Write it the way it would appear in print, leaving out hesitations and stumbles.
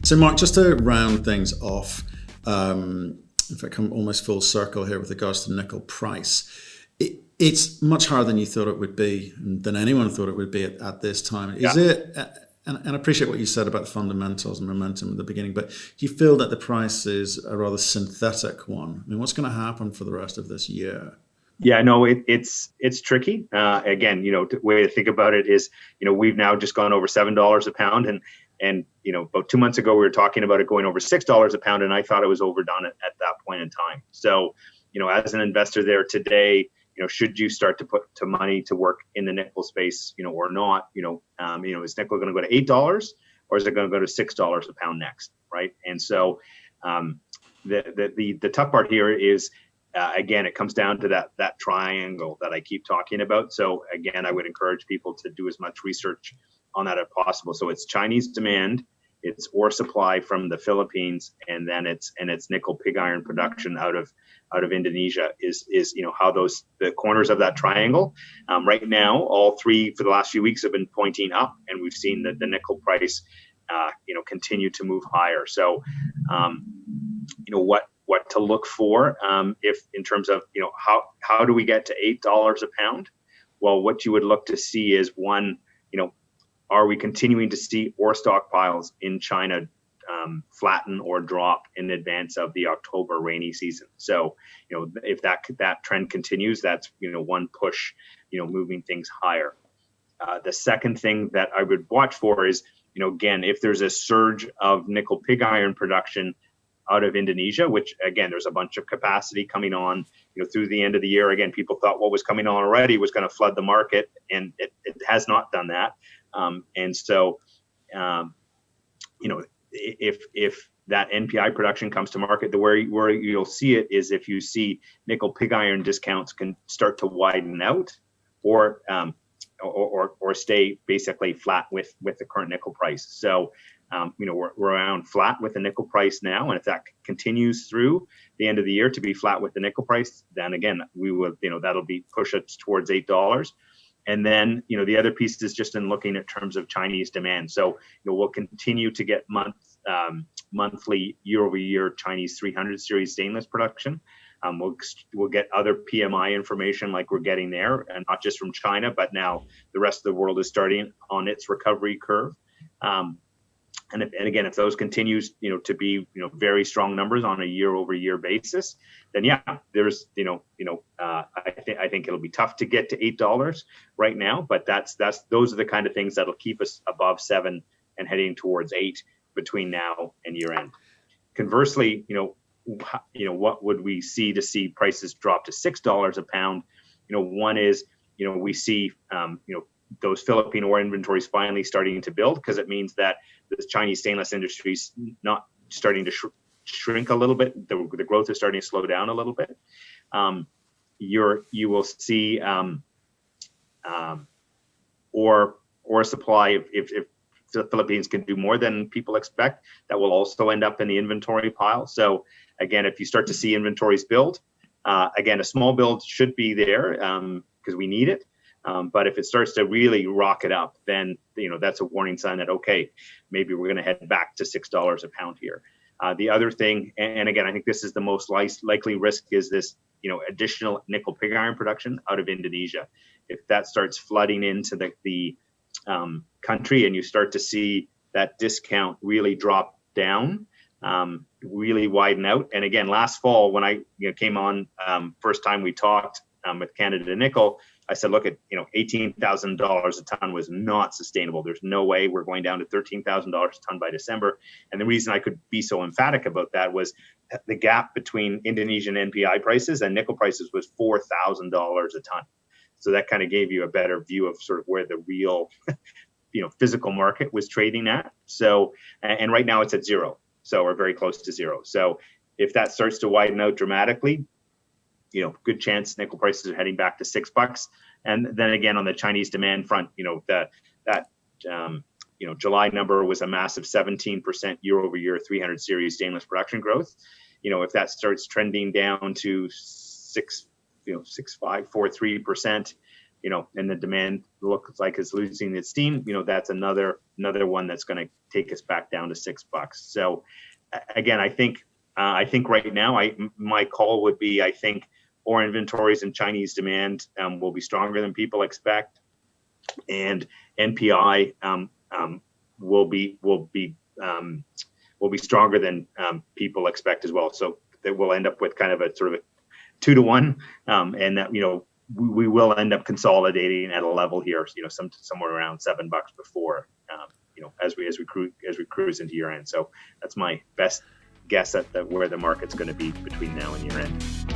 So, Mark, just to round things off, if I come almost full circle here with regards to nickel price, it's much higher than you thought it would be, than anyone thought it would be at this time. Is it? And I appreciate what you said about the fundamentals and momentum at the beginning, but do you feel that the price is a rather synthetic one? I mean, what's going to happen for the rest of this year? Yeah, no, it's tricky. Again, the way to think about it is, we've now just gone over $7 a pound, and about 2 months ago we were talking about it going over $6 a pound, and I thought it was overdone at that point in time. So, as an investor there today, should you start to put money to work in the nickel space, or not? Is nickel going to go to $8, or is it going to go to $6 a pound next, right? And so, the tough part here is, again, it comes down to that triangle that I keep talking about. So again, I would encourage people to do as much research on that as possible. So it's Chinese demand, it's ore supply from the Philippines, and then it's nickel pig iron production out of Indonesia is how the corners of that triangle. Right now, all three for the last few weeks have been pointing up, and we've seen that the nickel price continue to move higher. So what to look for if in terms of how do we get to $8 a pound? Well, what you would look to see is, one, are we continuing to see ore stockpiles in China flatten or drop in advance of the October rainy season? So if that trend continues, that's one push moving things higher. The second thing that I would watch for is again, if there's a surge of nickel pig iron production out of Indonesia, which again, there's a bunch of capacity coming on, through the end of the year. Again, people thought what was coming on already was going to flood the market, and it has not done that. And so, if that NPI production comes to market, where you'll see it is if you see nickel pig iron discounts can start to widen out, or stay basically flat with the current nickel price. So, we're around flat with the nickel price now, and if that continues through the end of the year to be flat with the nickel price, then again we will, that'll be push us towards $8. And then, the other piece is just in looking at terms of Chinese demand. So, we'll continue to get monthly, year-over-year Chinese 300 series stainless production. We'll get other PMI information like we're getting there, and not just from China, but now the rest of the world is starting on its recovery curve. And again, if those continues, to be, very strong numbers on a year-over-year basis, then there's, I think it'll be tough to get to $8 right now, but those are the kind of things that'll keep us above 7 and heading towards 8 between now and year end. Conversely, what would we see to see prices drop to $6 a pound? One is, we see, those Philippine ore inventories finally starting to build, because it means that the Chinese stainless industry is not starting to shrink a little bit. The growth is starting to slow down a little bit. You will see ore supply, if the Philippines can do more than people expect, that will also end up in the inventory pile. So again, if you start to see inventories build, again, a small build should be there because we need it. But if it starts to really rocket up, then that's a warning sign that, okay, maybe we're going to head back to $6 a pound here. The other thing, and again, I think this is the most likely risk, is this additional nickel pig iron production out of Indonesia. If that starts flooding into the country, and you start to see that discount really drop down, really widen out. And again, last fall when I came on, first time we talked with Canada Nickel, I said, look, at $18,000 a ton was not sustainable. There's no way we're going down to $13,000 a ton by December. And the reason I could be so emphatic about that was the gap between Indonesian NPI prices and nickel prices was $4,000 a ton. So that kind of gave you a better view of sort of where the real, physical market was trading at. So, and right now it's at zero. So we're very close to zero. So if that starts to widen out dramatically, good chance nickel prices are heading back to $6. And then again, on the Chinese demand front, July number was a massive 17% year over year 300 series stainless production growth. If that starts trending down to 6.543%, and the demand looks like it's losing its steam, that's another one that's going to take us back down to $6. So again, I think right now, my call would be, I think ore inventories and Chinese demand will be stronger than people expect, and NPI will be stronger than people expect as well. So that we'll end up with kind of a sort of a 2-to-1, and that we will end up consolidating at a level here, somewhere around $7 before, as we cruise into year end. So that's my best guess at where the market's going to be between now and year end.